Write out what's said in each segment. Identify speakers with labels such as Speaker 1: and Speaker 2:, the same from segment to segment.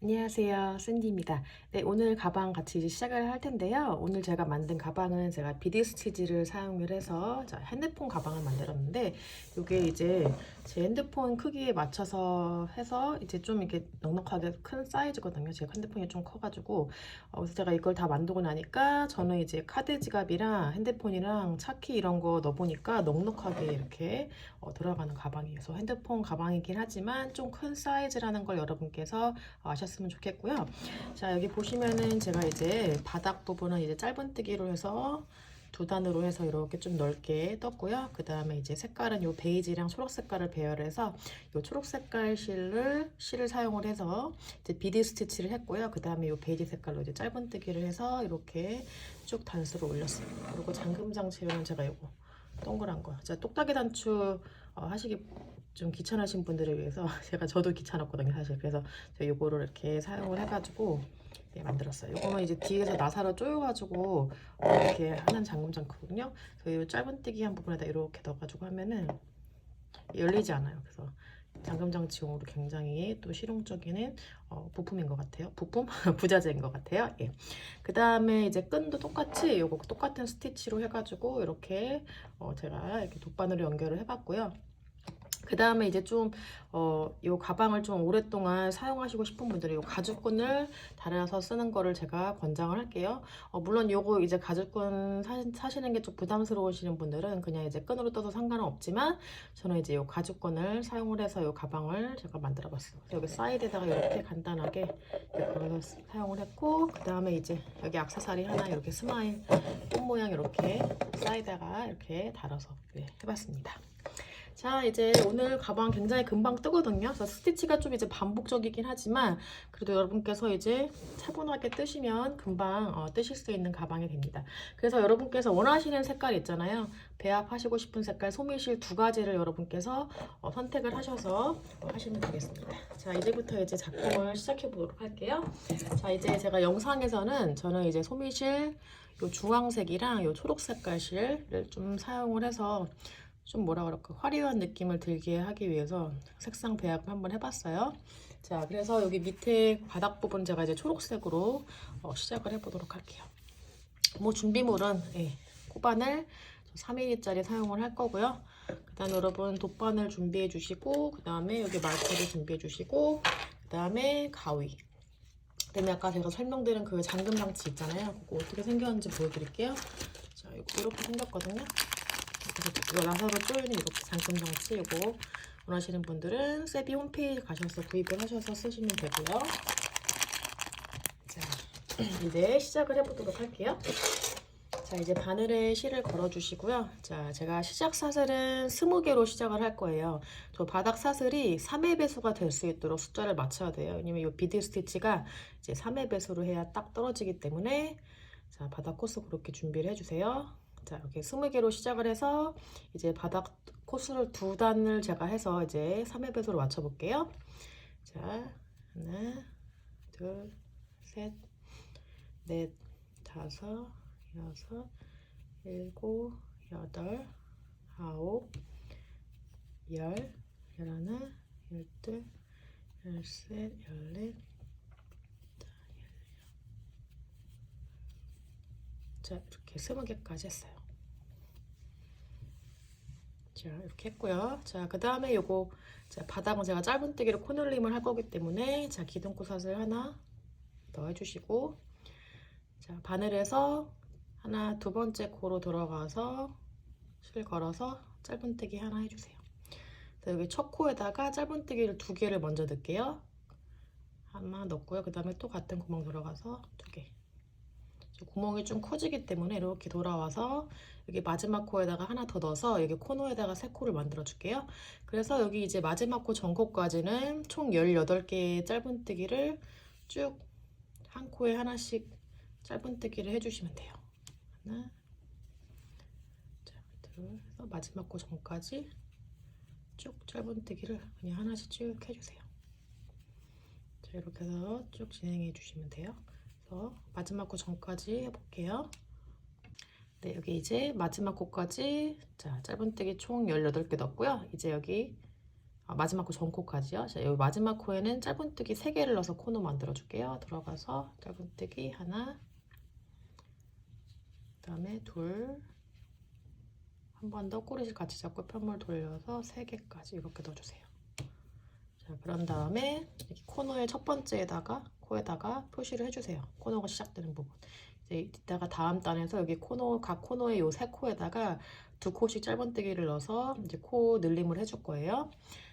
Speaker 1: 안녕하세요. 샌디입니다. 네, 오늘 가방 같이 이제 시작을 할 텐데요. 오늘 제가 만든 가방은 제가 비디 스티치를 사용을 해서 핸드폰 가방을 만들었는데, 이게 이제 제 핸드폰 크기에 맞춰서 해서 이제 좀 이렇게 넉넉하게 큰 사이즈거든요. 제 핸드폰이 좀 커가지고. 그래서 제가 이걸 다 만들고 나니까 저는 이제 카드 지갑이랑 핸드폰이랑 차키 이런 거 넣어보니까 넉넉하게 이렇게 들어가는 가방이에요. 그래서 핸드폰 가방이긴 하지만 좀 큰 사이즈라는 걸 여러분께서 아셨으면 좋겠고요. 자, 여기 보시면은 제가 이제 바닥 부분은 이제 짧은뜨기로 해서 두 단으로 해서 이렇게 좀 넓게 떴고요. 그 다음에 이제 색깔은 요 베이지랑 초록 색깔을 배열해서 요 초록 색깔 실을 사용을 해서 이제 비디 스티치를 했고요. 그 다음에 요 베이지 색깔로 이제 짧은뜨기를 해서 이렇게 쭉 단수로 올렸어요. 그리고 잠금 장치는 제가 요거 동그란 거. 자, 똑딱이 단추 하시기 좀 귀찮으신 분들을 위해서 저도 귀찮았거든요 사실. 그래서 제가 요거를 이렇게 사용을 해가지고 네, 만들었어요. 요거는 이제 뒤에서 나사로 조여가지고 이렇게 하는 잠금 장치거든요. 그래서 이 짧은뜨기 한 부분에다 이렇게 넣어가지고 하면은 열리지 않아요. 그래서 잠금 장치용으로 굉장히 또 실용적인 부품인 것 같아요. 부품? 부자재인 것 같아요. 예. 그 다음에 이제 끈도 똑같이 요거 똑같은 스티치로 해가지고 이렇게 제가 이렇게 돗바늘로 연결을 해봤고요. 그 다음에 이제 요 가방을 좀 오랫동안 사용하시고 싶은 분들은 요 가죽끈을 달아서 쓰는 거를 제가 권장을 할게요. 물론 요거 이제 가죽끈 사시는 게 좀 부담스러우시는 분들은 그냥 이제 끈으로 떠도 상관은 없지만 저는 이제 요 가죽끈을 사용을 해서 요 가방을 제가 만들어 봤어요. 여기 사이드에다가 이렇게 간단하게 걸어서 사용을 했고, 그 다음에 이제 여기 액세서리 하나 이렇게 스마일 꽃 모양 이렇게 사이드에다가 이렇게 달아서 해봤습니다. 자, 이제 오늘 가방 굉장히 금방 뜨거든요. 그래서 스티치가 좀 이제 반복적이긴 하지만 그래도 여러분께서 이제 차분하게 뜨시면 금방 뜨실 수 있는 가방이 됩니다. 그래서 여러분께서 원하시는 색깔 있잖아요. 배합하시고 싶은 색깔 소매실 두 가지를 여러분께서 선택을 하셔서 하시면 되겠습니다. 자, 이제부터 이제 작품을 시작해 보도록 할게요. 자, 이제 제가 영상에서는 저는 이제 소매실 요 주황색이랑 요 초록 색깔 실을 좀 사용을 해서 좀 뭐라 그럴까 화려한 느낌을 들게 하기 위해서 색상 배합을 한번 해봤어요. 자, 그래서 여기 밑에 바닥 부분 제가 이제 초록색으로 시작을 해보도록 할게요. 뭐 준비물은 코바늘 3mm짜리 사용을 할 거고요. 그 다음에 여러분 돗바늘 준비해 주시고, 그 다음에 여기 말코를 준비해 주시고, 그 다음에 가위, 그 다음에 아까 제가 설명드린 그 잠금 장치 있잖아요. 그거 어떻게 생겼는지 보여드릴게요. 자, 이렇게 생겼거든요. 이거 나사로 조이는 이렇게 잠금 장치, 이거 원하시는 분들은 세비 홈페이지 가셔서 구입을 하셔서 쓰시면 되고요. 자, 이제 시작을 해보도록 할게요. 자, 이제 바늘에 실을 걸어주시고요. 자, 제가 시작 사슬은 20개로 시작을 할 거예요. 저 바닥 사슬이 3의 배수가 될 수 있도록 숫자를 맞춰야 돼요. 왜냐면 이 비드 스티치가 이제 3의 배수로 해야 딱 떨어지기 때문에 자, 바닥 코스 그렇게 준비를 해주세요. 자, 이렇게 20개로 시작을 해서 이제 바닥 코스를 두 단을 제가 해서 이제 3의 배수로 맞춰 볼게요. 자, 하나, 둘, 셋, 넷, 다섯, 여섯, 일곱, 여덟, 아홉, 열, 열하나, 열둘, 열셋, 열넷. 자, 이렇게 20개까지 했어요. 자, 이렇게 했고요. 자, 그 다음에 요거 바닥은 제가 짧은뜨기로 코늘림을 할 거기 때문에 자, 기둥코 사슬 하나 더 해주시고, 자, 바늘에서 하나 두 번째 코로 들어가서 실 걸어서 짧은뜨기 하나 해주세요. 자, 여기 첫 코에다가 짧은뜨기를 2개를 먼저 넣을게요. 하나 넣고요. 그 다음에 또 같은 구멍 들어가서 2개. 구멍이 좀 커지기 때문에 이렇게 돌아와서 여기 마지막 코에다가 하나 더 넣어서 여기 코너에다가 3코를 만들어 줄게요. 그래서 여기 이제 마지막 코 전코까지는 총 18개의 짧은뜨기를 쭉 한 코에 하나씩 짧은뜨기를 해주시면 돼요. 하나, 자, 둘, 해서 마지막 코 전까지 쭉 짧은뜨기를 그냥 하나씩 쭉 해주세요. 자, 이렇게 해서 쭉 진행해 주시면 돼요. 그래서 마지막 코 전까지 해볼게요. 네, 여기 이제 마지막 코까지 자, 짧은뜨기 총 18개 넣었고요. 이제 여기 마지막 코 전코까지요. 자, 여기 마지막 코에는 짧은뜨기 3개를 넣어서 코너 만들어 줄게요. 들어가서 짧은뜨기 하나, 그 다음에 둘, 한 번 더 꼬리실 같이 잡고 편물 돌려서 3개까지 이렇게 넣어주세요. 자, 그런 다음에 이렇게 코너의 첫 번째에다가 코에다가 표시를 해주세요. 코너가 시작되는 부분. 이제 이따가 다음 단에서 여기 코너 각 코너의 요 3코에다가 2코씩 짧은뜨기를 넣어서 이제 코 늘림을 해줄 거예요.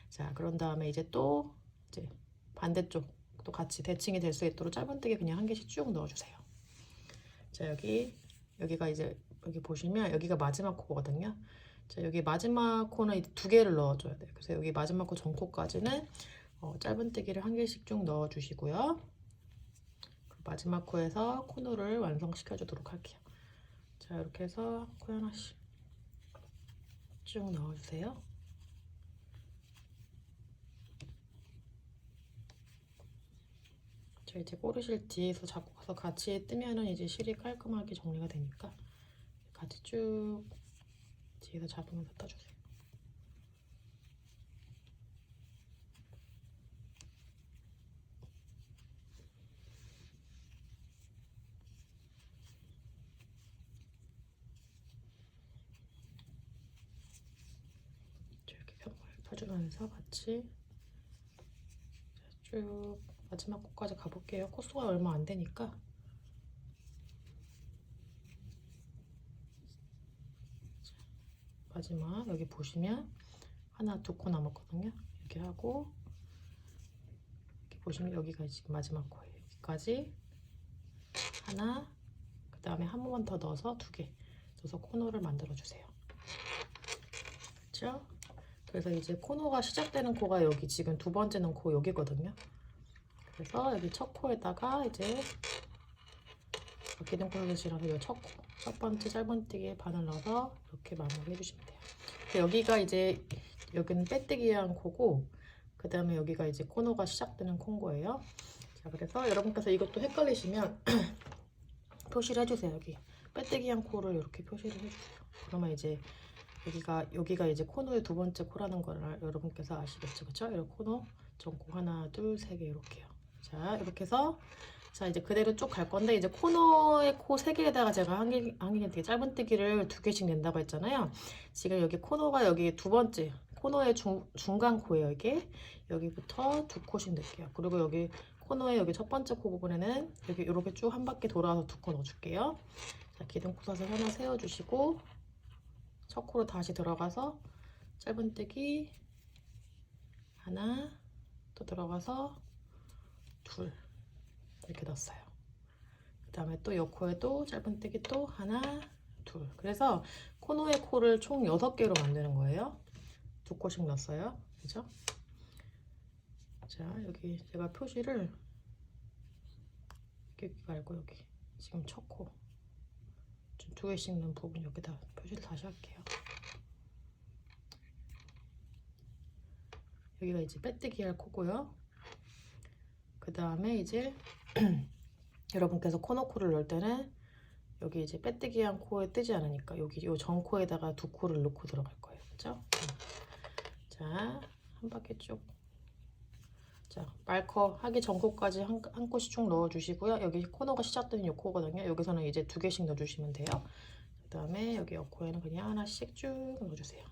Speaker 1: 자, 그런 다음에 이제 또 이제 반대쪽도 같이 대칭이 될 수 있도록 짧은뜨기 그냥 1개씩 쭉 넣어주세요. 자, 여기가 이제 여기 보시면 여기가 마지막 코거든요. 자, 여기 마지막 코는 2개를 넣어줘야 돼요. 그래서 여기 마지막 코 전코까지는 짧은뜨기를 1개씩 쭉 넣어주시고요. 마지막 코에서 코너를 완성시켜 주도록 할게요. 자, 이렇게 해서 코 하나씩 쭉 넣어주세요. 자, 이제 꼬르실 뒤에서 잡고 가서 같이 뜨면은 이제 실이 깔끔하게 정리가 되니까 같이 쭉 뒤에서 잡으면서 따주세요. 이렇게 편물 펴주면서 같이 쭉 마지막 코까지 가볼게요. 코수가 얼마 안 되니까. 자, 마지막 여기 보시면 하나 2코 남았거든요. 이렇게 하고 이렇게 보시면 여기가 지금 마지막 코예요. 여기까지 하나, 그 다음에 한 번만 더 넣어서 2개 넣어서 코너를 만들어 주세요. 그렇죠? 그래서 이제 코너가 시작되는 코가 여기 지금 2번째는 코 여기거든요. 그래서 여기 첫 코에다가 이제 기둥코르시라서 이 첫 번째 짧은뜨기에 바늘 넣어서 이렇게 마무리 해주시면 돼요. 여기가 이제 여기는 빼뜨기한 코고 그 다음에 여기가 이제 코너가 시작되는 콘 거예요. 자, 그래서 여러분께서 이것도 헷갈리시면 표시를 해주세요. 여기 빼뜨기한 코를 이렇게 표시를 해주세요. 그러면 이제 여기가 이제 코너의 2번째 코라는 걸 여러분께서 아시겠죠, 그렇죠? 이렇게 코너 전코 하나, 둘, 3개 이렇게요. 자, 이렇게 해서 자, 이제 그대로 쭉 갈 건데 이제 코너의 코 3개에다가 제가 한 개 되게 짧은뜨기를 2개씩 낸다고 했잖아요. 지금 여기 코너가 여기 2번째 코너의 중간 코예요. 이게 여기부터 2코씩 넣을게요. 그리고 여기 코너의 여기 첫 번째 코 부분에는 여기 이렇게 쭉 한 바퀴 돌아서 2코 넣어줄게요. 자, 기둥코사슬 하나 세워주시고 첫 코로 다시 들어가서 짧은뜨기 하나, 또 들어가서 둘 이렇게 넣었어요. 그 다음에 또 이 코에도 짧은뜨기 또 하나, 둘. 그래서 코너의 코를 총 6개로 만드는 거예요. 2코씩 넣었어요. 그죠? 자, 여기 제가 표시를 여기 말고 여기 지금 첫 코 좀 2개씩 넣은 부분 여기다 표시를 다시 할게요. 여기가 이제 빼뜨기 할 코고요. 그 다음에 이제 여러분께서 코너코를 넣을 때는 여기 이제 빼뜨기한 코에 뜨지 않으니까 여기 요 전 코에다가 2코를 넣고 들어갈 거예요. 그죠? 자, 한 바퀴 쭉. 자, 말커 하기 전 코까지 한 코씩 쭉 넣어주시고요. 여기 코너가 시작되는 요 코거든요. 여기서는 이제 2개씩 넣어주시면 돼요. 그 다음에 여기 요 코에는 그냥 하나씩 쭉 넣어주세요.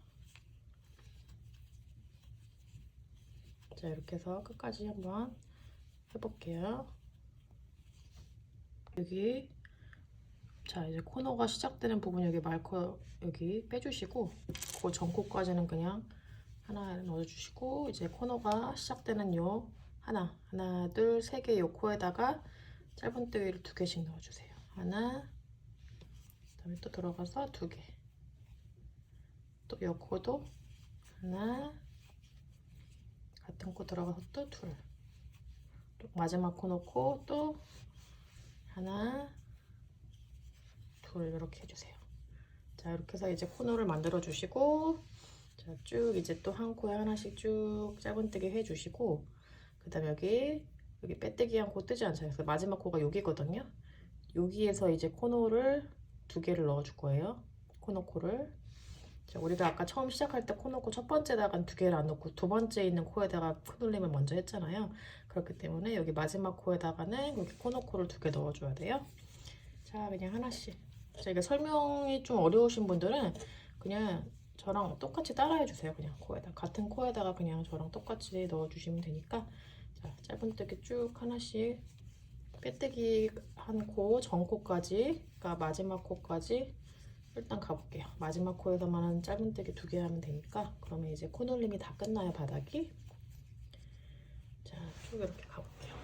Speaker 1: 자, 이렇게 해서 끝까지 한번 해볼게요. 여기 자, 이제 코너가 시작되는 부분 여기 말커 여기 빼주시고 그 전코까지는 그냥 하나 넣어주시고 이제 코너가 시작되는 요 하나, 둘, 3개 요 코에다가 짧은뜨기를 2개씩 넣어주세요. 하나, 그다음에 또 들어가서 2개, 또 요 코도 하나, 같은 코 들어가서 또 둘, 또 마지막 코 넣고 또 하나, 둘 이렇게 해주세요. 자, 이렇게 해서 이제 코너를 만들어 주시고 자, 쭉 이제 또 한 코에 하나씩 쭉 짧은뜨기 해주시고 그 다음에 여기 빼뜨기한 코 뜨지 않잖아요. 그래서 마지막 코가 여기거든요. 여기에서 이제 코너를 2개를 넣어줄 거예요. 코너 코를 자, 우리가 아까 처음 시작할 때 코 넣고 첫 번째다가 두 개를 안 넣고 두 번째 있는 코에다가 코놀림을 먼저 했잖아요. 그렇기 때문에 여기 마지막 코에다가는 여기 코너코를 두 개 넣어줘야 돼요. 자, 그냥 하나씩. 자, 이게 설명이 좀 어려우신 분들은 그냥 저랑 똑같이 따라해 주세요. 그냥 코에다 같은 코에다가 그냥 저랑 똑같이 넣어주시면 되니까. 자, 짧은뜨기 쭉 하나씩 빼뜨기 한 코, 전 코까지, 그러니까 마지막 코까지 일단 가볼게요. 마지막 코에서만 짧은뜨기 두 개 하면 되니까. 그러면 이제 코놀림이 다 끝나요, 바닥이. 자, 쭉 이렇게 가볼게요.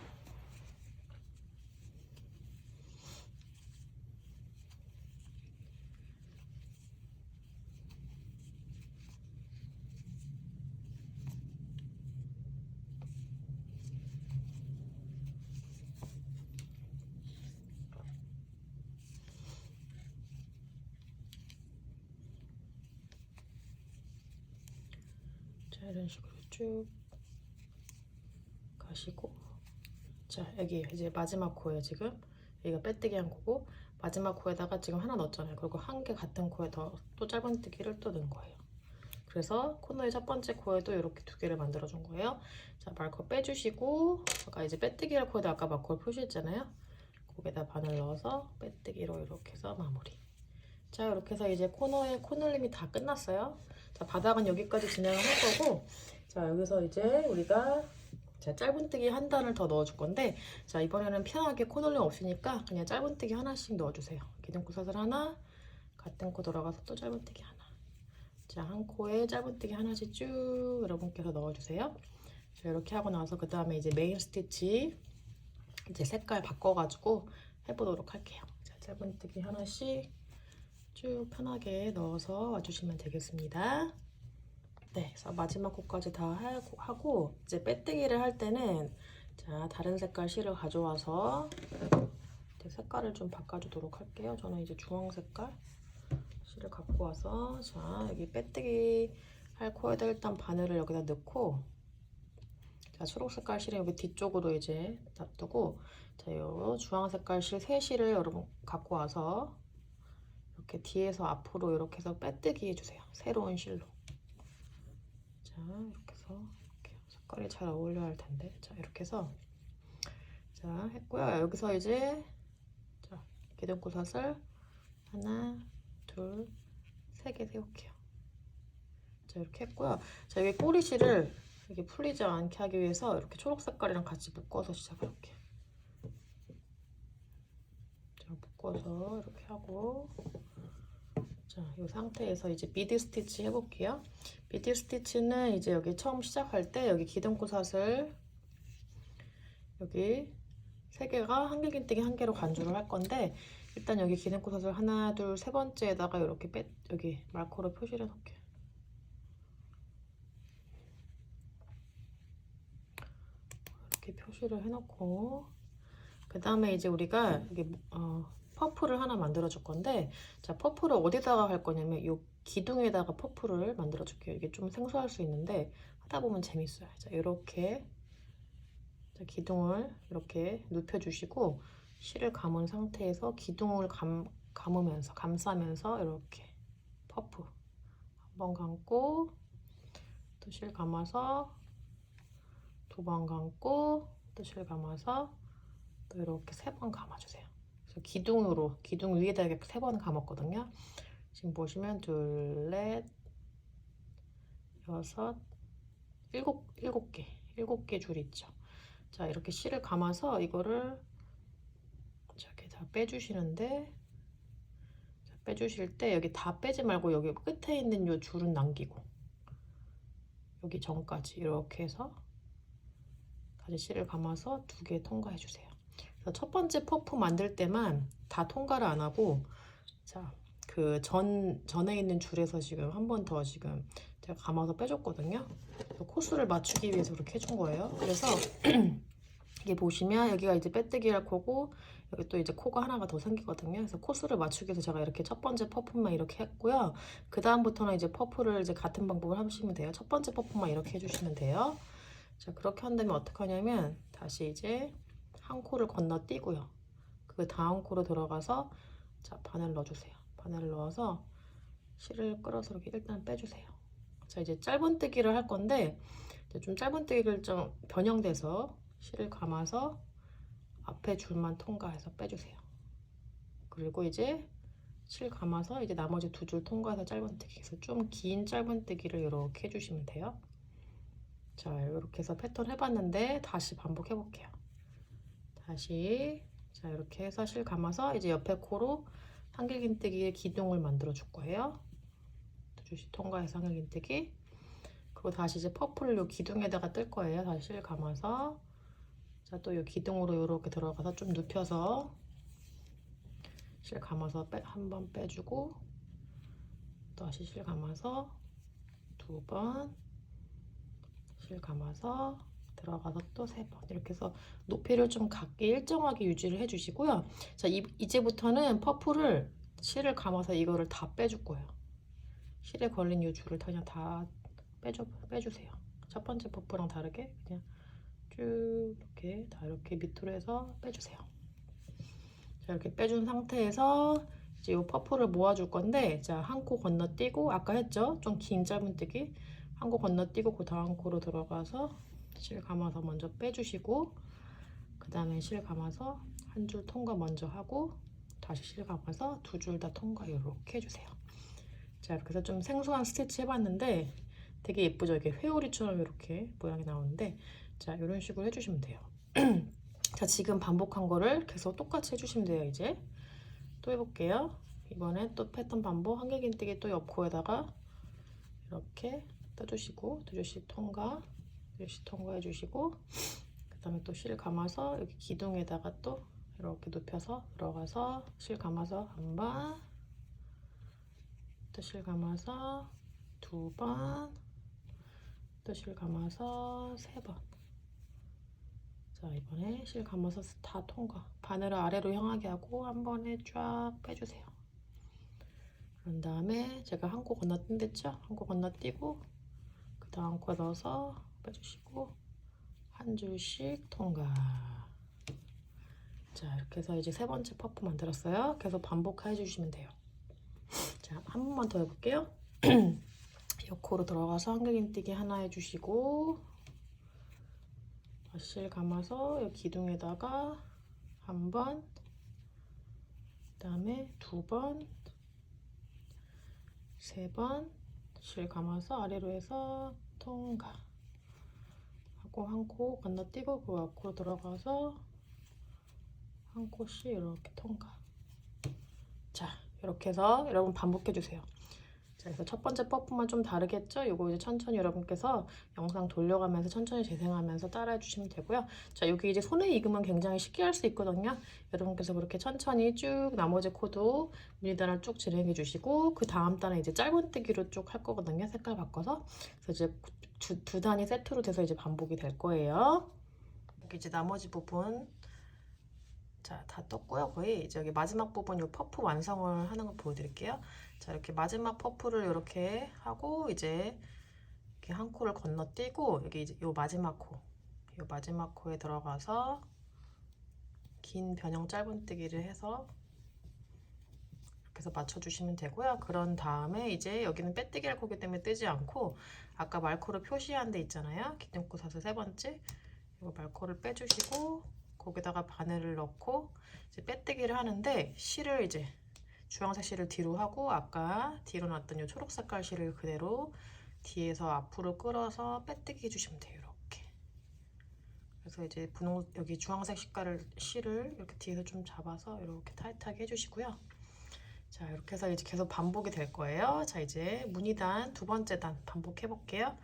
Speaker 1: 자, 이런 식으로 쭉 가시고, 자, 여기 이제 마지막 코에 지금 여기가 빼뜨기 한 코고 마지막 코에다가 지금 하나 넣었잖아요. 그리고 한 개 같은 코에 더 또 짧은뜨기를 또 넣은 거예요. 그래서 코너의 첫 번째 코에도 이렇게 두 개를 만들어 준 거예요. 자, 마커 빼주시고 아까 이제 빼뜨기 할 코에다 아까 마커를 표시했잖아요. 거기다 바늘 넣어서 빼뜨기로 이렇게 해서 마무리. 자, 이렇게 해서 이제 코너의 코놀림이 다 끝났어요. 자, 바닥은 여기까지 진행을 할 거고, 자, 여기서 이제 우리가 자, 짧은뜨기 한 단을 더 넣어줄 건데, 자, 이번에는 편하게 코놀림 없으니까 그냥 짧은뜨기 하나씩 넣어주세요. 기둥구사슬 하나, 같은 코 돌아가서 또 짧은뜨기 하나. 자, 한 코에 짧은뜨기 하나씩 쭉 여러분께서 넣어주세요. 자, 이렇게 하고 나서 그 다음에 이제 메인 스티치 이제 색깔 바꿔가지고 해보도록 할게요. 자, 짧은뜨기 하나씩 쭉 편하게 넣어서 와주시면 되겠습니다. 네, 그래서 마지막 코까지 다 하고 이제 빼뜨기를 할 때는 자, 다른 색깔 실을 가져와서 색깔을 좀 바꿔주도록 할게요. 저는 이제 주황 색깔 실을 갖고 와서 자, 여기 빼뜨기 할 코에다 일단 바늘을 여기다 넣고 자, 초록 색깔 실은 여기 뒤쪽으로 이제 놔두고 자, 요 주황 색깔 실 세 실을 여러분 갖고 와서 이렇게 뒤에서 앞으로 이렇게 해서 빼뜨기 해주세요. 새로운 실로. 자, 이렇게 해서 이렇게 색깔이 잘 어울려야 할 텐데. 자, 이렇게 해서 자, 했고요. 여기서 이제 자, 기둥구사슬 하나, 둘, 세 개 세울게요. 자, 이렇게 했고요. 자, 여기 꼬리실을 이게 풀리지 않게 하기 위해서 이렇게 초록 색깔이랑 같이 묶어서 시작할게요. 자, 묶어서 이렇게 하고 자, 이 상태에서 이제 비드 스티치 해볼게요. 비드 스티치는 이제 여기 처음 시작할 때 여기 기둥구사슬 여기 세 개가 한길긴뜨기 한 개로 간주를 할 건데 일단 여기 기둥구사슬 하나, 둘, 세 번째에다가 이렇게 여기 마커로 표시를 해놓을게요. 이렇게 표시를 해놓고 그 다음에 이제 우리가 여기 퍼플을 하나 만들어 줄 건데 자, 퍼플을 어디다가 할 거냐면 이 기둥에다가 퍼플을 만들어 줄게요. 이게 좀 생소할 수 있는데 하다 보면 재밌어요. 자, 이렇게 자, 기둥을 이렇게 눕혀 주시고 실을 감은 상태에서 기둥을 감으면서 감싸면서 이렇게 퍼프 한번 감고 또 실 감아서 두 번 감고 또 실 감아서 또 이렇게 세 번 감아주세요. 그래서 기둥 위에다 이렇게 세 번 감았거든요. 지금 보시면 둘, 넷, 여섯, 일곱 개 줄 있죠. 자, 이렇게 실을 감아서 이거를 이렇게 다 빼주시는데 자, 빼주실 때 여기 다 빼지 말고 여기 끝에 있는 요 줄은 남기고 여기 전까지 이렇게 해서 다시 실을 감아서 두 개 통과해 주세요. 그래서 첫 번째 퍼프 만들 때만 다 통과를 안 하고 자, 그 전에 있는 줄에서 지금 한 번 더 지금 제가 감아서 빼줬거든요. 코스를 맞추기 위해서 그렇게 해준 거예요. 그래서 이게 보시면 여기가 이제 빼뜨기 할 코고 여기 또 이제 코가 하나가 더 생기거든요. 그래서 코스를 맞추기 위해서 제가 이렇게 첫 번째 퍼프만 이렇게 했고요. 그 다음부터는 이제 퍼프를 이제 같은 방법을 하시면 돼요. 첫 번째 퍼프만 이렇게 해주시면 돼요. 자, 그렇게 한다면 어떻게 하냐면 다시 이제 한 코를 건너뛰고요. 그 다음 코로 들어가서 자, 바늘 넣어주세요. 바늘을 넣어서 실을 끌어서 이렇게 일단 빼주세요. 자, 이제 짧은뜨기를 할 건데 이제 좀 짧은뜨기를 좀 변형돼서 실을 감아서 앞에 줄만 통과해서 빼주세요. 그리고 이제 실 감아서 이제 나머지 두 줄 통과해서 짧은뜨기. 그래서 좀 긴 짧은뜨기를 이렇게 해주시면 돼요. 자, 이렇게 해서 패턴 해봤는데 다시 반복해 볼게요. 다시 자, 이렇게 해서 실 감아서 이제 옆에 코로 한길긴뜨기의 기둥을 만들어 줄 거예요. 두 줄씩 통과해서 한길긴뜨기. 그리고 다시 이제 퍼플을 요 기둥에다가 뜰 거예요. 다시 실 감아서 자, 또 요 기둥으로 이렇게 들어가서 좀 눕혀서 실 감아서 한 번 빼주고 다시 실 감아서 두 번 실 감아서 들어가서 또 세 번 이렇게 해서 높이를 좀 각기 일정하게 유지를 해주시고요. 자, 이제부터는 퍼플을 실을 감아서 이거를 다 빼줄 거예요. 실에 걸린 이 줄을 그냥 다 빼주세요. 첫 번째 퍼플랑 다르게 그냥 쭉 이렇게 다 이렇게 밑으로 해서 빼주세요. 자, 이렇게 빼준 상태에서 이제 이 퍼플을 모아줄 건데, 자, 한 코 건너뛰고 아까 했죠? 좀 긴 짧은뜨기 한 코 건너뛰고 그 다음 코로 들어가서 실 감아서 먼저 빼주시고 그 다음에 실 감아서 한 줄 통과 먼저 하고 다시 실 감아서 두 줄 다 통과 이렇게 해주세요. 자, 이렇게 해서 좀 생소한 스티치 해봤는데 되게 예쁘죠? 이게 회오리처럼 이렇게 모양이 나오는데 자, 이런 식으로 해주시면 돼요. 자, 지금 반복한 거를 계속 똑같이 해주시면 돼요. 이제 또 해볼게요. 이번엔 또 패턴 반복, 한길긴뜨기 또 옆코에다가 이렇게 떠주시고 두 줄씩 통과, 두 줄씩 통과해 주시고 그 다음에 또 실 감아서 여기 기둥에다가 또 이렇게 눕혀서 들어가서 실 감아서 한 번, 또 실 감아서 두 번, 또 실 감아서 세 번. 자, 이번에 실 감아서 다 통과. 바늘을 아래로 향하게 하고 한 번에 쫙 빼주세요. 그런 다음에 제가 한 코 건너뛴댔죠? 한 코 건너뛰고 그 다음 코 넣어서 빼주시고 한 줄씩 통과. 자, 이렇게 해서 이제 세 번째 퍼프 만들었어요. 계속 반복해 주시면 돼요. 자, 한 번만 더 해볼게요. 옆코로 들어가서 한길긴뜨기 하나 해주시고 다시 실 감아서 여기 기둥에다가 한 번, 그 다음에 두 번, 세 번, 실 감아서 아래로 해서 통과 하고 한 코 건너뛰고 그 앞으로 들어가서 한 코씩 이렇게 통과. 자, 이렇게 해서 여러분 반복해 주세요. 자, 그래서 첫 번째 퍼프만 좀 다르겠죠? 이거 이제 천천히 여러분께서 영상 돌려가면서 천천히 재생하면서 따라해 주시면 되고요. 자, 여기 이제 손에 익으면 굉장히 쉽게 할 수 있거든요. 여러분께서 그렇게 천천히 쭉 나머지 코도 무늬단을 쭉 진행해 주시고 그 다음 단에 이제 짧은뜨기로 쭉 할 거거든요. 색깔 바꿔서. 그래서 이제 두 단이 세트로 돼서 이제 반복이 될 거예요. 여기 이제 나머지 부분 자, 다 떴고요. 거의 이제 여기 마지막 부분 요 퍼프 완성을 하는 거 보여드릴게요. 자, 이렇게 마지막 퍼프를 이렇게 하고 이제 이렇게 한 코를 건너뛰고 여기 이제 요 마지막 코에 들어가서 긴 변형 짧은뜨기를 해서 이렇게 해서 맞춰주시면 되고요. 그런 다음에 이제 여기는 빼뜨기 할 거기 때문에 뜨지 않고 아까 말코를 표시한 데 있잖아요. 기둥코 사슬 세 번째 이거 말코를 빼주시고 거기다가 바늘을 넣고 이제 빼뜨기를 하는데 실을 이제 주황색 실을 뒤로 하고 아까 뒤로 놨던 이 초록 색깔 실을 그대로 뒤에서 앞으로 끌어서 빼뜨기 해주시면 돼요. 이렇게. 그래서 이제 분홍 여기 주황색 실을 이렇게 뒤에서 좀 잡아서 이렇게 타이트하게 해주시고요. 자, 이렇게 해서 이제 계속 반복이 될 거예요. 자, 이제 무늬단 두 번째 단 반복해 볼게요.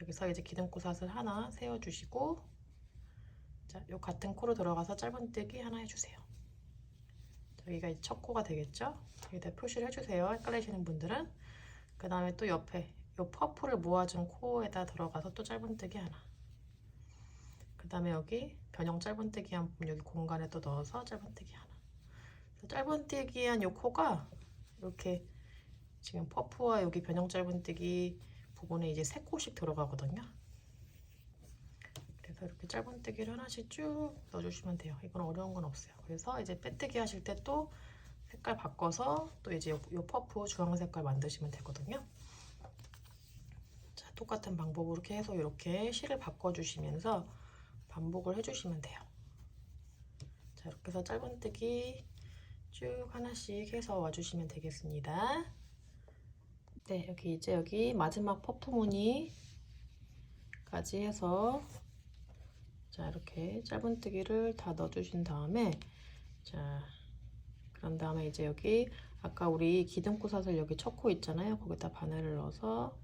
Speaker 1: 여기서 이제 기둥코 사슬 하나 세워주시고 자, 요 같은 코로 들어가서 짧은뜨기 하나 해주세요. 여기가 이제 첫 코가 되겠죠? 여기다 표시를 해주세요. 헷갈리시는 분들은. 그 다음에 또 옆에 요 퍼프를 모아준 코에다 들어가서 또 짧은뜨기 하나. 그 다음에 여기 변형 짧은뜨기 한 부분 여기 공간에 또 넣어서 짧은뜨기 하나. 짧은뜨기 한 요 코가 이렇게 지금 퍼프와 여기 변형 짧은뜨기 부분에 이제 세 코씩 들어가거든요. 그래서 이렇게 짧은뜨기를 하나씩 쭉 넣어주시면 돼요. 이건 어려운 건 없어요. 그래서 이제 빼뜨기 하실 때 또 색깔 바꿔서 또 이제 요 퍼프 주황 색깔 만드시면 되거든요. 자, 똑같은 방법으로 이렇게 해서 이렇게 실을 바꿔주시면서 반복을 해주시면 돼요. 자, 이렇게 해서 짧은뜨기 쭉 하나씩 해서 와주시면 되겠습니다. 네, 여기 이제 여기 마지막 퍼프 무늬까지 해서 자, 이렇게 짧은뜨기를 다 넣어주신 다음에 자, 그런 다음에 이제 여기 아까 우리 기둥코 사슬 여기 첫 코 있잖아요. 거기다 바늘을 넣어서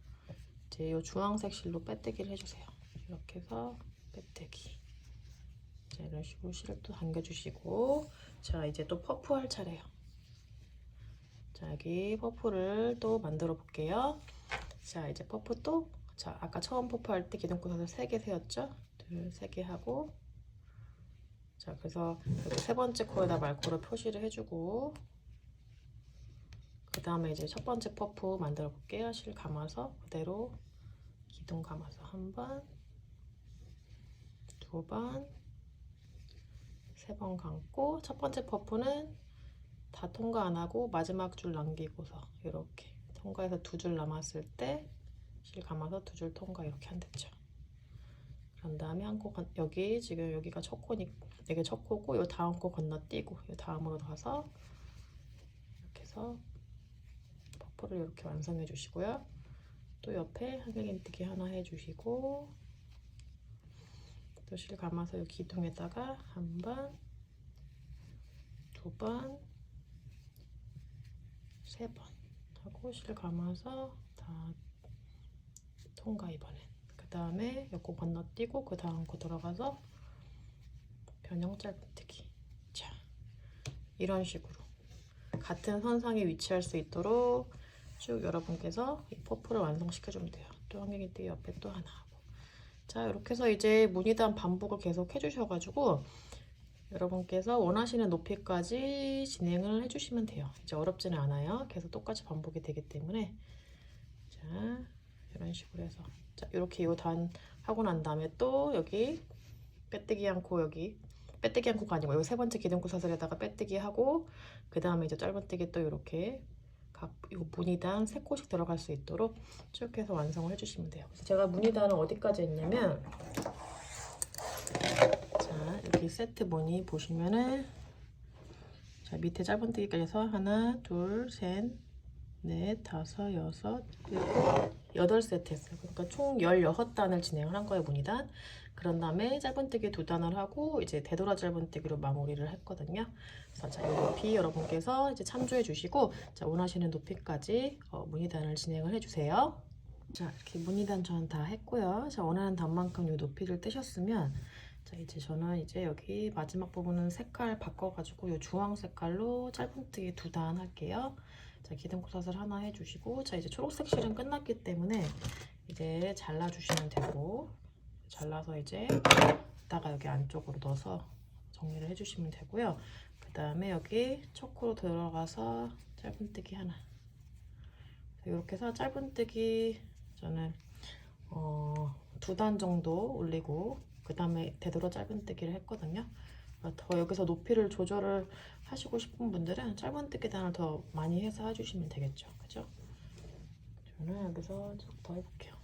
Speaker 1: 이제 이 주황색 실로 빼뜨기를 해주세요. 이렇게 해서 빼뜨기. 자, 이런 식으로 실을 또 당겨주시고 자, 이제 또 퍼프 할 차례예요. 자, 여기 퍼프를 또 만들어 볼게요. 자, 이제 퍼프 또 자, 아까 처음 퍼프 할 때 기둥코 사슬 3개 세웠죠? 3개 하고 자, 그래서 여기 세 번째 코에다 말코로 표시를 해주고 그 다음에 이제 첫 번째 퍼프 만들어 볼게요. 실 감아서 그대로 기둥 감아서 한 번, 두 번, 세 번 감고 첫 번째 퍼프는 다 통과 안 하고 마지막 줄 남기고서 이렇게 통과해서 2줄 남았을 때 실 감아서 2줄 통과 이렇게 하면 됐죠. 그런 다음에 한 코 여기 지금 여기가 첫 코니 이게 첫 코고 요 다음 코 건너뛰고 요 다음으로 가서 이렇게 해서 퍼프를 이렇게 완성해 주시고요. 또 옆에 한길긴뜨기 하나 해주시고 또 실 감아서 이 기둥에다가 한 번, 두 번, 세 번 하고 실 감아서 다 통과 이번엔. 그 다음에 요거 건너뛰고 그 다음 거 들어가서 변형 짧은뜨기. 자, 이런 식으로 같은 선상에 위치할 수 있도록 쭉 여러분께서 이 퍼프를 완성시켜주면 돼요. 또 한길긴뜨기 옆에 또 하나 하고. 자, 이렇게 해서 이제 무늬단 반복을 계속 해주셔가지고 여러분께서 원하시는 높이까지 진행을 해주시면 돼요. 이제 어렵지는 않아요. 계속 똑같이 반복이 되기 때문에 자, 이런 식으로 해서 자, 이렇게 요 단 하고 난 다음에 또 여기 빼뜨기 않고 여기 빼뜨기 않고가 아니고 여기 세 번째 기둥코 사슬에다가 빼뜨기 하고 그 다음에 이제 짧은뜨기 또 이렇게 각 요 무늬단 3코씩 들어갈 수 있도록 쭉 해서 완성을 해주시면 돼요. 그래서 제가 무늬단은 어디까지 했냐면 자, 여기 세트 무늬 보시면은 자, 밑에 짧은뜨기까지 해서 하나, 둘, 셋, 넷, 다섯, 여섯, 일곱, 8세트 했어요. 그러니까 총 16단을 진행을 한 거예요, 무늬단. 그런 다음에 짧은뜨기 2단을 하고 이제 되돌아 짧은뜨기로 마무리를 했거든요. 그래서 자, 이 높이 여러분께서 이제 참조해 주시고 자, 원하시는 높이까지 무늬단을 진행을 해 주세요. 자, 이렇게 무늬단 저는 다 했고요. 자, 원하는 단만큼 이 높이를 떼셨으면 자, 이제 저는 이제 여기 마지막 부분은 색깔 바꿔가지고 이 주황 색깔로 짧은뜨기 2단 할게요. 자, 기둥코 사슬 하나 해주시고 자, 이제 초록색 실은 끝났기 때문에 이제 잘라주시면 되고 잘라서 이제 이따가 여기 안쪽으로 넣어서 정리를 해주시면 되고요. 그 다음에 여기 첫 코로 들어가서 짧은뜨기 하나 이렇게 해서 짧은뜨기 저는 2단 정도 올리고 그 다음에 되돌아 짧은뜨기를 했거든요. 더 여기서 높이를 조절을 하시고 싶은 분들은 짧은뜨기 단을 더 많이 해서 해주시면 되겠죠. 그죠? 저는 여기서 좀 더 해볼게요.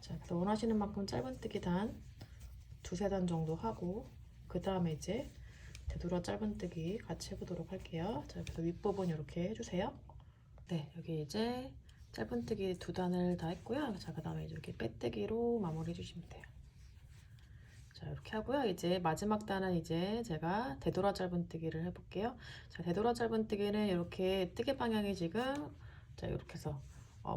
Speaker 1: 자, 그래서 원하시는 만큼 짧은뜨기 단 2~3단 정도 하고 그 다음에 이제 되돌아 짧은뜨기 같이 해보도록 할게요. 자, 그래서 윗부분 이렇게 해주세요. 네, 여기 이제 짧은뜨기 2단을 다 했고요. 자, 그 다음에 이렇게 빼뜨기로 마무리 해주시면 돼요. 자, 이렇게 하고요. 이제 마지막 단은 이제 제가 되돌아 짧은뜨기를 해볼게요. 자, 되돌아 짧은뜨기는 이렇게 뜨개 방향이 지금 자, 이렇게 해서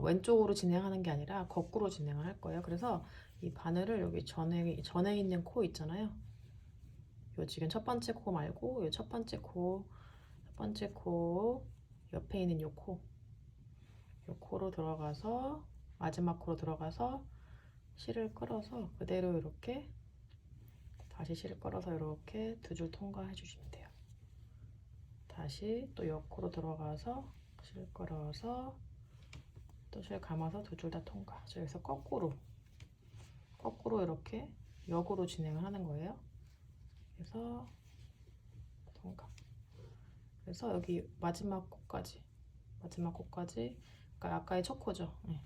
Speaker 1: 왼쪽으로 진행하는 게 아니라 거꾸로 진행을 할 거예요. 그래서 이 바늘을 여기 전에 있는 코 있잖아요. 요 지금 첫 번째 코 말고 요 첫 번째 코 옆에 있는 요 코로 들어가서 마지막 코로 들어가서 실을 끌어서 그대로 이렇게 다시 실을 끌어서 이렇게 2줄 통과해 주시면 돼요. 다시 또 옆코로 들어가서 실 끌어서 또 실 감아서 2줄 다 통과. 여기서 거꾸로 이렇게 역으로 진행을 하는 거예요. 그래서 그래서 여기 마지막 코까지 그러니까 아까의 첫 코죠. 네.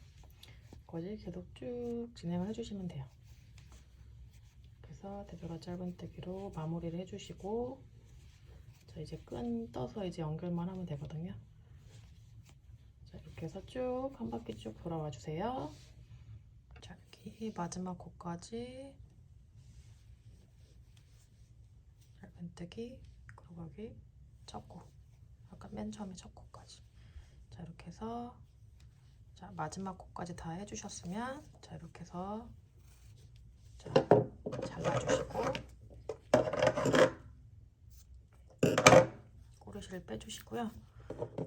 Speaker 1: 거기 계속 쭉 진행을 해주시면 돼요. 그래서 대별과 짧은뜨기로 마무리를 해주시고, 자 이제 끈 떠서 이제 연결만 하면 되거든요. 자 이렇게 해서 쭉 한 바퀴 쭉 돌아와 주세요. 자 여기 마지막 코까지 짧은뜨기, 그리고 여기 첫 코, 아까 맨 처음에 첫 코까지. 자 이렇게 해서 자 마지막 코까지 다 해주셨으면, 자 이렇게 해서 자 잘라주시고 꼬리실을 빼주시고요.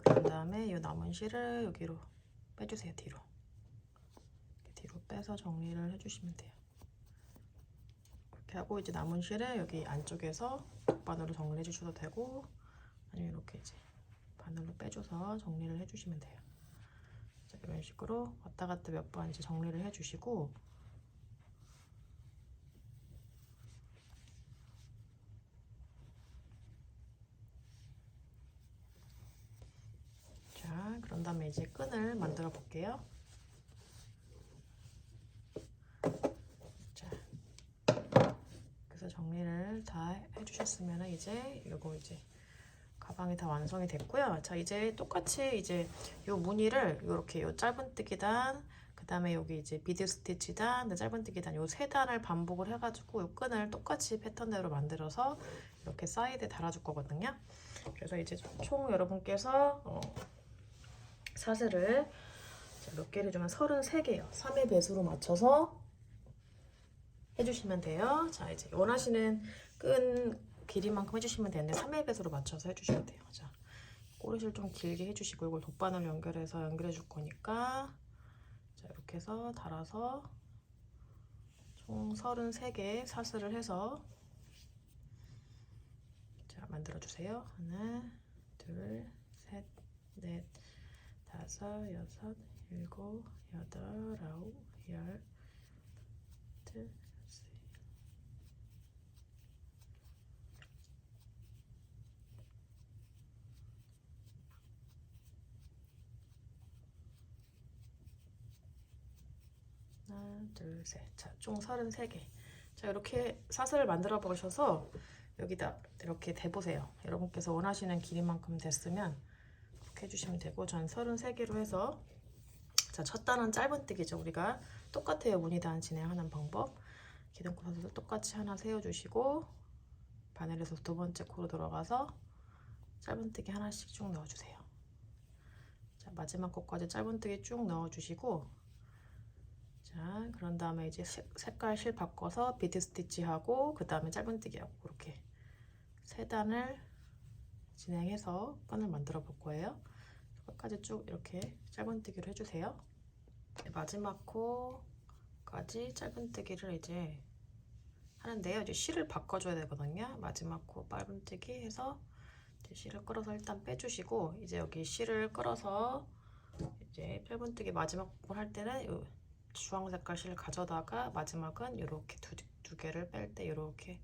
Speaker 1: 그런 다음에 이 남은 실을 여기로 빼주세요. 뒤로 빼서 정리를 해주시면 돼요. 이렇게 하고 이제 남은 실을 여기 안쪽에서 바늘로 정리해 주셔도 되고, 아니면 이렇게 이제 바늘로 빼줘서 정리를 해주시면 돼요. 자, 이런 식으로 왔다 갔다 몇 번 이제 정리를 해주시고, 자 그런 다음에 이제 끈을 만들어 볼게요. 자 그래서 정리를 다 해주셨으면 이제 요거 이제 가방이 다 완성이 됐고요. 자 이제 똑같이 이제 요 무늬를 요렇게 요 짧은뜨기단, 그 다음에 여기 이제 비드 스티치단, 짧은뜨기단 요 세 단을 반복을 해가지고 요 끈을 똑같이 패턴대로 만들어서 이렇게 사이드에 달아줄 거거든요. 그래서 이제 총 여러분께서 사슬을 몇 개를 주면 33개요. 3의 배수로 맞춰서 해주시면 돼요. 자 이제 원하시는 끈 길이만큼 해주시면 되는데 3의 배수로 맞춰서 해주시면 돼요. 자 꼬리실 좀 길게 해주시고, 이걸 돗바늘 연결해서 연결해 줄 거니까, 자 이렇게 해서 달아서 총 33개 사슬을 해서 자 만들어 주세요. 하나, 둘, 셋, 넷, 다섯, 여섯, 일곱, 여덟, 아홉, 열, 둘, 셋. 하나, 둘, 셋. 자, 총 33개. 자, 이렇게 사슬을 만들어 보셔서 여기다 이렇게 대보세요. 여러분께서 원하시는 길이만큼 됐으면 이렇게 해주시면 되고, 전 33개로 해서, 자, 첫 단은 짧은뜨기죠. 우리가 똑같아요. 무늬단 진행하는 방법. 기둥코사슬 똑같이 하나 세워주시고, 바늘에서 두 번째 코로 들어가서 짧은뜨기 하나씩 쭉 넣어주세요. 자, 마지막 코까지 짧은뜨기 쭉 넣어주시고, 자 그런 다음에 이제 색깔 실 바꿔서 비트 스티치 하고, 그 다음에 짧은뜨기 하고, 이렇게 세 단을 진행해서 끈을 만들어 볼 거예요. 끝까지 쭉 이렇게 짧은뜨기를 해주세요. 마지막 코까지 짧은뜨기를 이제 하는데요. 이제 실을 바꿔줘야 되거든요. 마지막 코 짧은뜨기 해서 이제 실을 끌어서 일단 빼주시고, 이제 여기 실을 끌어서 이제 짧은뜨기 마지막 코 할 때는 요 주황 색깔 실을 가져다가 마지막은 이렇게 두 개를 뺄 때 이렇게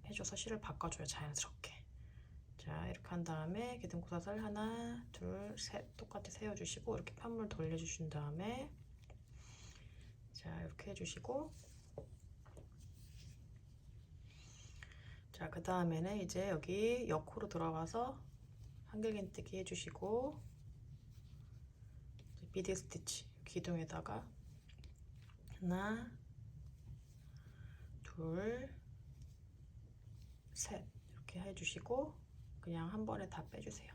Speaker 1: 해줘서 실을 바꿔줘요. 자연스럽게. 자 이렇게 한 다음에 기둥코사슬 하나, 둘, 셋 똑같이 세워주시고, 이렇게 판물 돌려주신 다음에 자 이렇게 해주시고, 자 그 다음에는 이제 여기 옆코로 들어가서 한길긴뜨기 해주시고, 비드 스티치 기둥에다가 하나, 둘, 셋 이렇게 해주시고, 그냥 한 번에 다 빼주세요.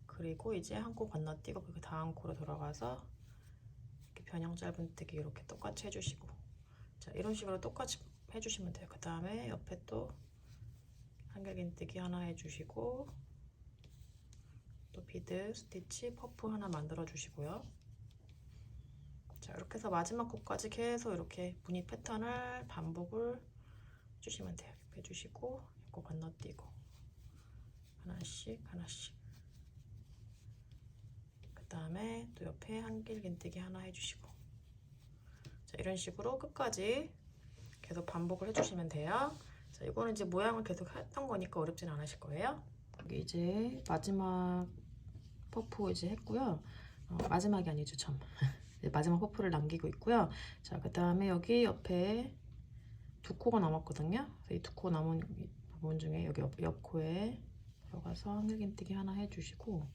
Speaker 1: 그리고 이제 한 코 건너뛰고 그 다음 코로 들어가서 이렇게 변형 짧은뜨기 이렇게 똑같이 해주시고, 자 이런 식으로 똑같이 해주시면 돼요. 그 다음에 옆에 또 한길긴뜨기 하나 해주시고, 또 비드 스티치 퍼프 하나 만들어 주시고요. 자 이렇게 해서 마지막 코까지 계속 이렇게 무늬 패턴을 반복을 해주시면 돼요. 빼주시고 이거 건너뛰고 하나씩 하나씩, 그 다음에 또 옆에 한길긴뜨기 하나 해주시고, 자 이런 식으로 끝까지 계속 반복을 해주시면 돼요. 자 이거는 이제 모양을 계속 했던 거니까 어렵진 않으실 거예요. 여기 이제 마지막 퍼프 이제 했고요. 마지막이 아니죠, 참. 마지막 퍼프를 남기고 있고요. 자, 그 다음에 여기 옆에 두 코가 남았거든요. 이 두 코 남은 부분 중에 여기 옆 코에 들어가서 한길긴뜨기 하나 해주시고,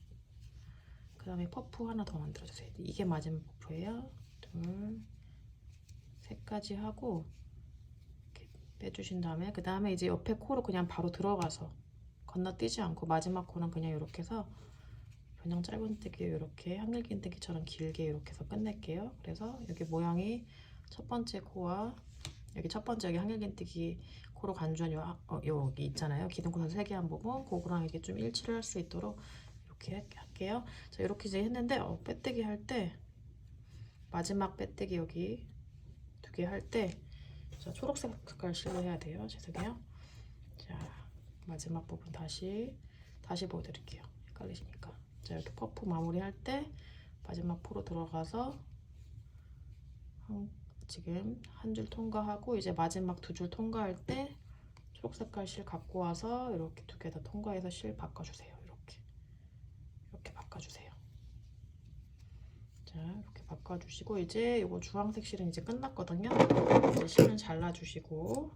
Speaker 1: 그 다음에 퍼프 하나 더 만들어주세요. 이게 마지막 퍼프예요. 둘, 셋까지 하고 이렇게 빼주신 다음에, 그 다음에 이제 옆에 코로 그냥 바로 들어가서 건너뛰지 않고 마지막 코는 그냥 이렇게 해서 그냥 짧은뜨기 이렇게 한길긴뜨기처럼 길게 이렇게 해서 끝낼게요. 그래서 여기 모양이 첫 번째 코와 여기 첫 번째 여기 한길긴뜨기 코로 간주한 여기 있잖아요. 기둥코에서 3개 한 부분, 그거랑 이게 좀 일치를 할 수 있도록 이렇게 할게요. 자, 이렇게 이제 했는데 빼뜨기 할 때 마지막 빼뜨기 여기 2개 할 때 초록색 색깔 실로 해야 돼요. 죄송해요. 자, 마지막 부분 다시 보여드릴게요. 헷갈리시니까. 자, 이렇게 퍼프 마무리 할 때 마지막 포로 들어가서 지금 한 줄 통과하고 이제 마지막 2줄 통과할 때 초록색깔 실 갖고 와서 이렇게 2개 다 통과해서 실 바꿔주세요. 이렇게 바꿔주세요. 자, 이렇게 바꿔주시고 이제 이거 주황색 실은 이제 끝났거든요. 이제 실은 잘라주시고,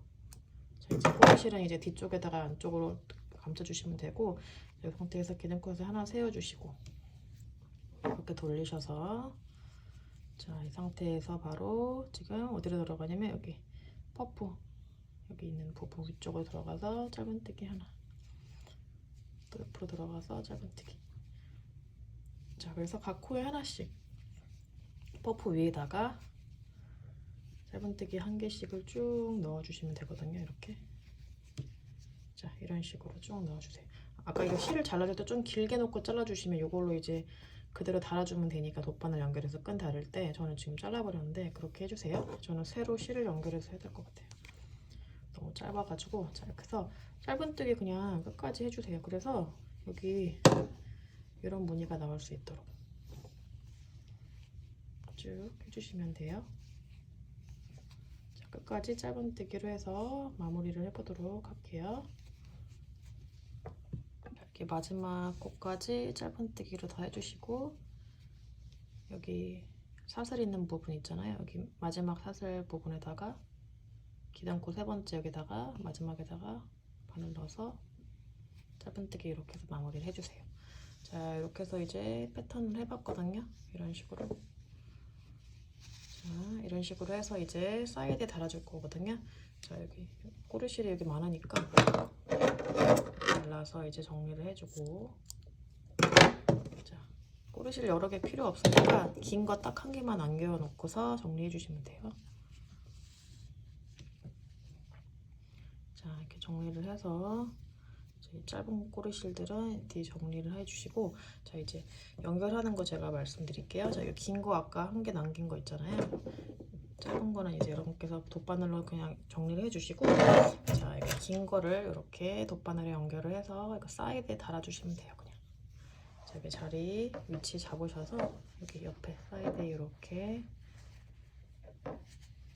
Speaker 1: 자, 이제 꼬리 실은 이제 뒤쪽에다가 안쪽으로 감춰주시면 되고, 이 상태에서 기둥컷을 하나 세워주시고 이렇게 돌리셔서, 자, 이 상태에서 바로 지금 어디로 들어가냐면 여기 퍼프 여기 있는 부분 위쪽으로 들어가서 짧은뜨기 하나, 또 옆으로 들어가서 짧은뜨기. 자, 그래서 각 코에 하나씩 퍼프 위에다가 짧은뜨기 1개씩을 쭉 넣어주시면 되거든요. 이렇게. 자, 이런 식으로 쭉 넣어주세요. 아까 이거 실을 잘라줄 때 좀 길게 놓고 잘라주시면 이걸로 이제 그대로 달아주면 되니까 돗바늘 연결해서 끈 다릴 때, 저는 지금 잘라버렸는데 그렇게 해주세요. 저는 새로 실을 연결해서 해야 될 것 같아요. 너무 짧아가지고. 자, 이렇게 해서 짧은뜨기 그냥 끝까지 해주세요. 그래서 여기 이런 무늬가 나올 수 있도록 쭉 해주시면 돼요. 자, 끝까지 짧은뜨기로 해서 마무리를 해보도록 할게요. 이렇게 마지막 코까지 짧은뜨기로 다 해주시고, 여기 사슬 있는 부분 있잖아요. 여기 마지막 사슬 부분에다가 기둥코 3번째 여기다가 마지막에다가 바늘 넣어서 짧은뜨기 이렇게 해서 마무리를 해주세요. 자, 이렇게 해서 이제 패턴을 해봤거든요. 이런 식으로. 자, 이런 식으로 해서 이제 사이드에 달아줄 거거든요. 자, 여기 꼬리실이 여기 많으니까 잘라서 이제 정리를 해주고, 자, 꼬리실 여러 개 필요 없으니까 긴 거 딱 1개만 남겨놓고서 정리해 주시면 돼요. 자, 이렇게 정리를 해서 짧은 꼬리실들은 뒤 정리를 해주시고, 자, 이제 연결하는 거 제가 말씀드릴게요. 자, 이 긴 거 아까 1개 남긴 거 있잖아요. 짧은 거는 이제 여러분께서 돗바늘로 그냥 정리를 해주시고, 자, 이렇게 긴 거를 이렇게 돗바늘에 연결을 해서 이거 사이드에 달아주시면 돼요. 그냥. 자, 여기 자리 위치 잡으셔서 여기 옆에 사이드에 이렇게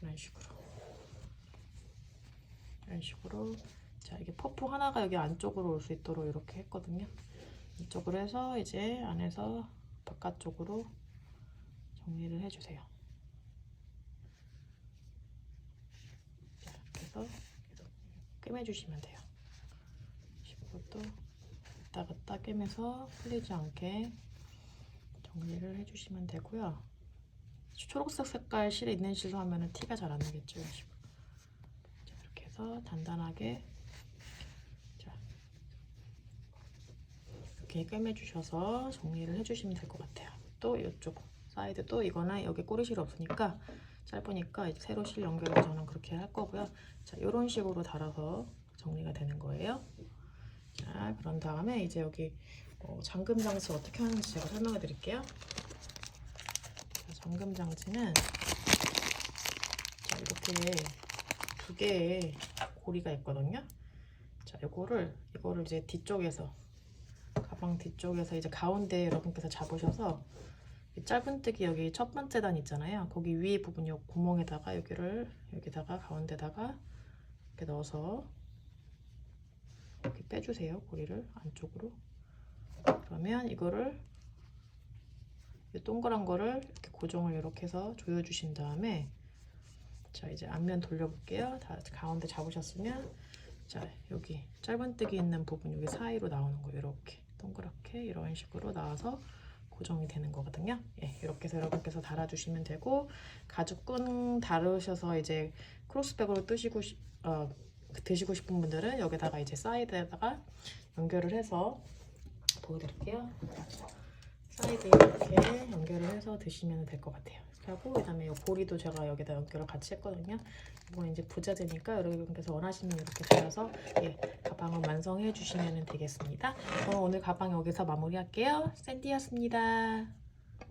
Speaker 1: 이런 식으로. 자, 이게 퍼프 하나가 여기 안쪽으로 올 수 있도록 이렇게 했거든요. 이쪽으로 해서 이제 안에서 바깥쪽으로 정리를 해주세요. 자, 이렇게 해서 계속 꿰매주시면 돼요. 이것도 왔다 갔다 꿰매서 풀리지 않게 정리를 해주시면 되고요. 초록색 색깔 실에 있는 실로 하면 티가 잘 안 나겠죠. 이런 식으로. 자, 이렇게 해서 단단하게 이렇게 꿰매주셔서 정리를 해주시면 될 것 같아요. 또 이쪽 사이드, 또 이거는 여기 꼬리실 없으니까 짧으니까 이제 세로 실 연결해서 저는 그렇게 할 거고요. 자, 이런 식으로 달아서 정리가 되는 거예요. 자, 그런 다음에 이제 여기 잠금 장치 어떻게 하는지 제가 설명해 드릴게요. 자, 잠금 장치는 자, 이렇게 2개의 고리가 있거든요. 자, 이거를 이제 뒤쪽에서, 가방 뒤쪽에서 이제 가운데 여러분께서 잡으셔서 짧은뜨기 여기 첫 번째 단 있잖아요. 거기 위에 부분 요 구멍에다가 여기다가 가운데다가 이렇게 넣어서 이렇게 빼주세요. 고리를 안쪽으로. 그러면 이거를 이 동그란 거를 이렇게 고정을 이렇게 해서 조여주신 다음에 자 이제 앞면 돌려볼게요. 다 가운데 잡으셨으면 자 여기 짧은뜨기 있는 부분 여기 사이로 나오는 거 이렇게 동그랗게 이런 식으로 나와서 고정이 되는 거거든요. 예, 이렇게 해서 여러분께서 달아주시면 되고 가죽끈 다루셔서 이제 크로스백으로 드시고 싶은 분들은 여기다가 이제 사이드에다가 연결을 해서 보여드릴게요. 사이드에 이렇게 연결을 해서 드시면 될 것 같아요. 하고 그다음에 이 고리도 제가 여기다 연결을 같이 했거든요. 이건 이제 부자재니까 여러분께서 원하시면 이렇게 달아서 예, 가방을 완성해 주시면 되겠습니다. 오늘 가방 여기서 마무리할게요. 샌디였습니다.